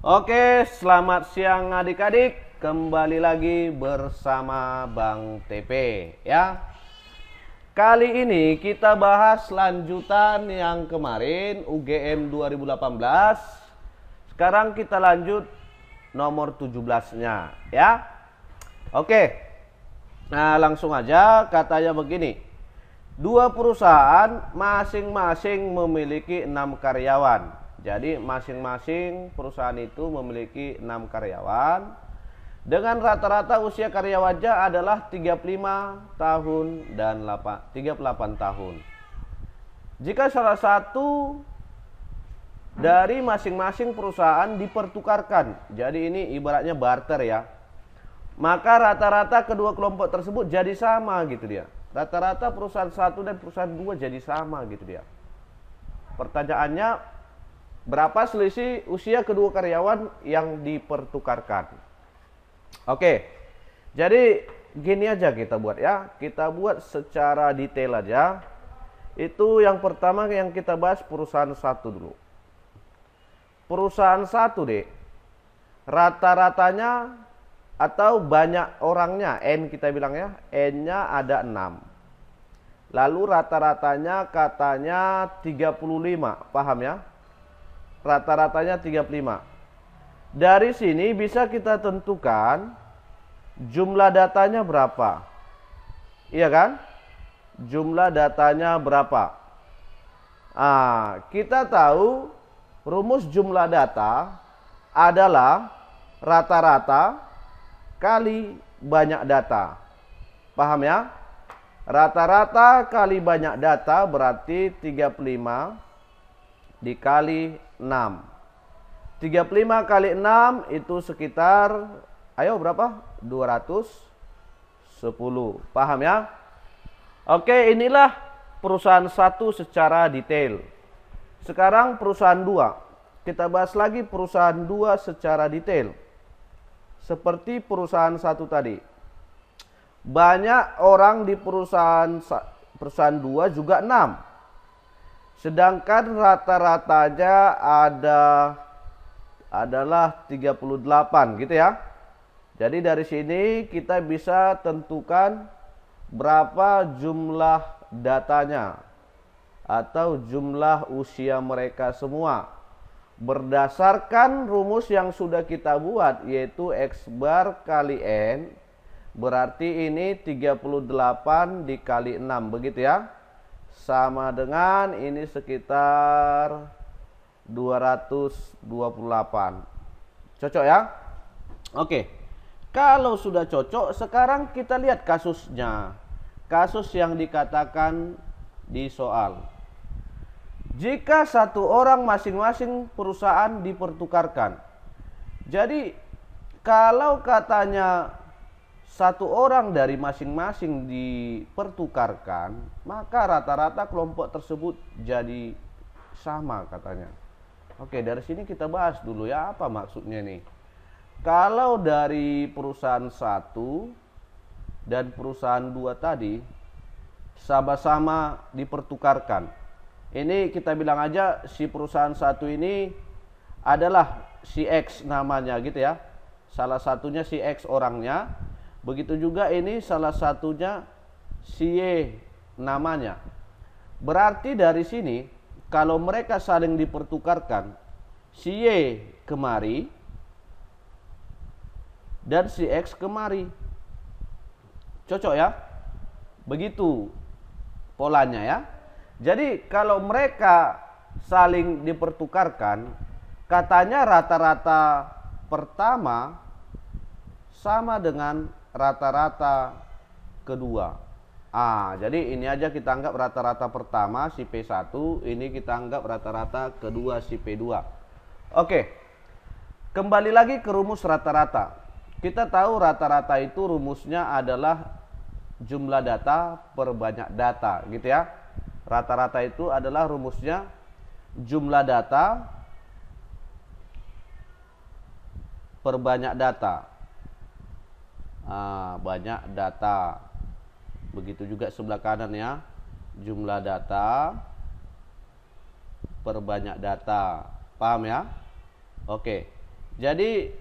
Oke, selamat siang adik-adik. Kembali lagi bersama Bang TP ya. Kali ini kita bahas lanjutan yang kemarin UGM 2018. Sekarang kita lanjut nomor 17-nya ya. Oke. Nah, langsung aja katanya begini. Dua perusahaan masing-masing memiliki 6 karyawan. Jadi masing-masing perusahaan itu memiliki 6 karyawan. Dengan rata-rata usia karyawannya adalah 35 tahun dan 38 tahun. Jika salah satu dari masing-masing perusahaan dipertukarkan, jadi ini ibaratnya barter ya, maka rata-rata kedua kelompok tersebut jadi sama gitu dia. Rata-rata perusahaan satu dan perusahaan dua jadi sama gitu dia. Pertanyaannya, berapa selisih usia kedua karyawan yang dipertukarkan? Oke, jadi gini aja kita buat ya. Kita buat secara detail aja. Itu yang pertama yang kita bahas perusahaan satu dulu. Perusahaan satu deh, rata-ratanya atau banyak orangnya, N kita bilang ya, N-nya ada 6. Lalu rata-ratanya katanya 35, paham ya? Rata-ratanya 35. Dari sini bisa kita tentukan jumlah datanya berapa. Iya kan? Jumlah datanya berapa? Kita tahu rumus jumlah data adalah rata-rata kali banyak data. Paham ya? Rata-rata kali banyak data berarti 35 dikali 6. 35 kali 6 itu sekitar, ayo berapa? 210. Paham ya? Oke, inilah perusahaan satu secara detail. Sekarang perusahaan dua. Kita bahas lagi perusahaan dua secara detail. Seperti perusahaan satu tadi. Banyak orang di perusahaan dua juga 6. Sedangkan rata-ratanya adalah 38 gitu ya. Jadi dari sini kita bisa tentukan berapa jumlah datanya atau jumlah usia mereka semua. Berdasarkan rumus yang sudah kita buat, yaitu X bar kali N, berarti ini 38 dikali 6, begitu ya. Sama dengan ini sekitar 228. Cocok ya? Oke. Kalau sudah cocok, sekarang kita lihat kasusnya. Kasus yang dikatakan di soal. Jika satu orang masing-masing perusahaan dipertukarkan. Jadi kalau katanya satu orang dari masing-masing dipertukarkan, maka rata-rata kelompok tersebut jadi sama katanya. Oke, dari sini kita bahas dulu ya, apa maksudnya nih. Kalau dari perusahaan satu dan perusahaan dua tadi sama-sama dipertukarkan. Ini kita bilang aja si perusahaan satu ini adalah si X namanya gitu ya. Salah satunya si X orangnya. Begitu juga ini salah satunya si Y namanya. Berarti dari sini kalau mereka saling dipertukarkan, si Y kemari dan si X kemari. Cocok ya? Begitu polanya ya. Jadi kalau mereka saling dipertukarkan, katanya rata-rata pertama sama dengan rata-rata kedua. Jadi ini aja kita anggap rata-rata pertama si P1, ini kita anggap rata-rata kedua si P2. Oke. Kembali lagi ke rumus rata-rata. Kita tahu rata-rata itu rumusnya adalah jumlah data per banyak data, gitu ya. Rata-rata itu adalah rumusnya jumlah data per banyak data. Banyak data. Begitu juga sebelah kanan ya. Jumlah data per banyak data. Paham ya? Oke. Jadi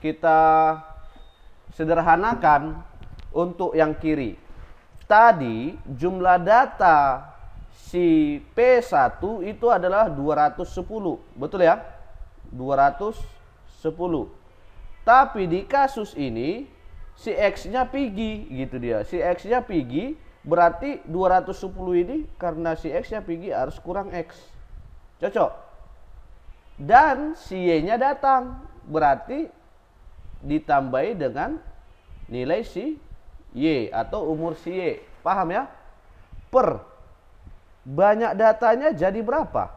kita sederhanakan untuk yang kiri. Tadi jumlah data si P1 itu adalah 210. Betul ya? 210. Tapi di kasus ini si X-nya PG gitu dia. Si X-nya PG berarti 210 ini karena si X-nya PG harus kurang X. Cocok? Dan si Y-nya datang, berarti ditambahi dengan nilai si Y atau umur si Y. Paham ya? Per banyak datanya jadi berapa?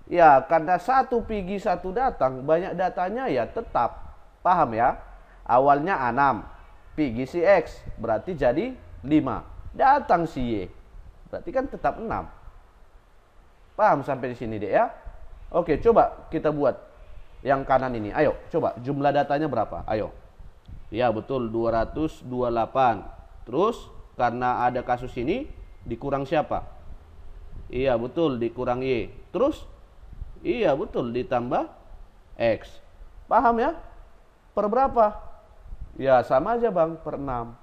Ya, karena satu pergi satu datang, banyak datanya ya tetap. Paham ya? Awalnya 6, pergi si X, berarti jadi 5. Datang si Y, berarti kan tetap 6. Paham sampai di sini deh ya? Oke, coba kita buat yang kanan ini. Ayo, coba jumlah datanya berapa? Ayo. Ya, betul 228. Terus karena ada kasus ini dikurang siapa? Iya, betul dikurang Y. Terus iya, betul ditambah X. Paham ya? Per berapa? Ya, sama aja Bang, per 6.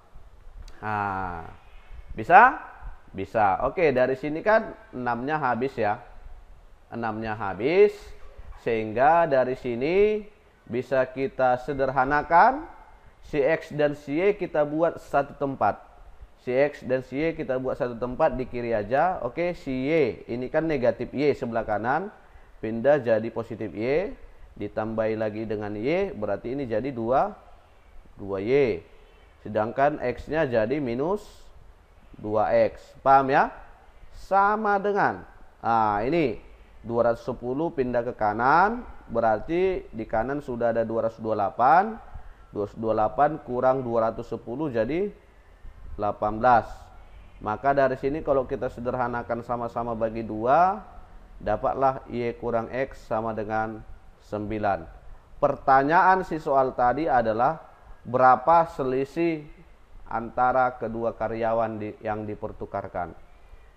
Nah, bisa? Bisa. Oke, dari sini kan 6-nya habis ya. 6-nya habis, sehingga dari sini bisa kita sederhanakan si X dan si Y kita buat satu tempat. Si X dan si Y kita buat satu tempat di kiri aja. Oke, si Y ini kan negatif Y sebelah kanan, pindah jadi positif Y, ditambahi lagi dengan Y, berarti ini jadi 2Y. Sedangkan X-nya jadi minus 2X. Paham ya? Sama dengan, nah ini 210 pindah ke kanan, berarti di kanan sudah ada 228. 228 kurang 210 jadi 18. Maka dari sini kalau kita sederhanakan sama-sama bagi 2, dapatlah Y kurang X sama dengan 9. Pertanyaan si soal tadi adalah berapa selisih antara kedua karyawan yang dipertukarkan.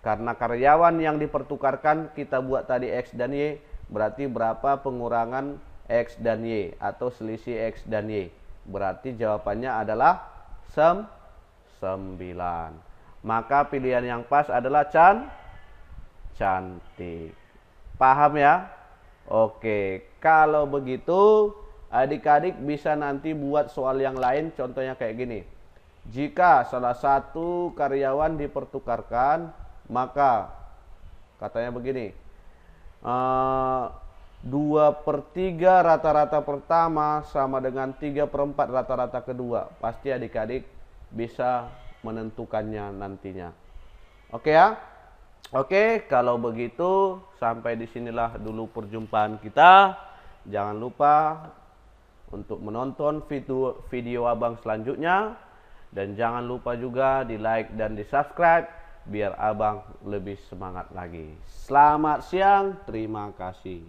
Karena karyawan yang dipertukarkan kita buat tadi X dan Y, berarti berapa pengurangan X dan Y atau selisih X dan Y. Berarti jawabannya adalah 9. Maka pilihan yang pas adalah cantik. Paham ya? Oke, kalau begitu adik-adik bisa nanti buat soal yang lain, contohnya kayak gini. Jika salah satu karyawan dipertukarkan, maka katanya begini, 2/3 rata-rata pertama sama dengan 3/4 rata-rata kedua. Pasti adik-adik bisa menentukannya nantinya. Oke ya? Oke, kalau begitu sampai disinilah dulu perjumpaan kita. Jangan lupa untuk menonton video abang selanjutnya. Dan jangan lupa juga di like dan di subscribe biar abang lebih semangat lagi. Selamat siang, terima kasih.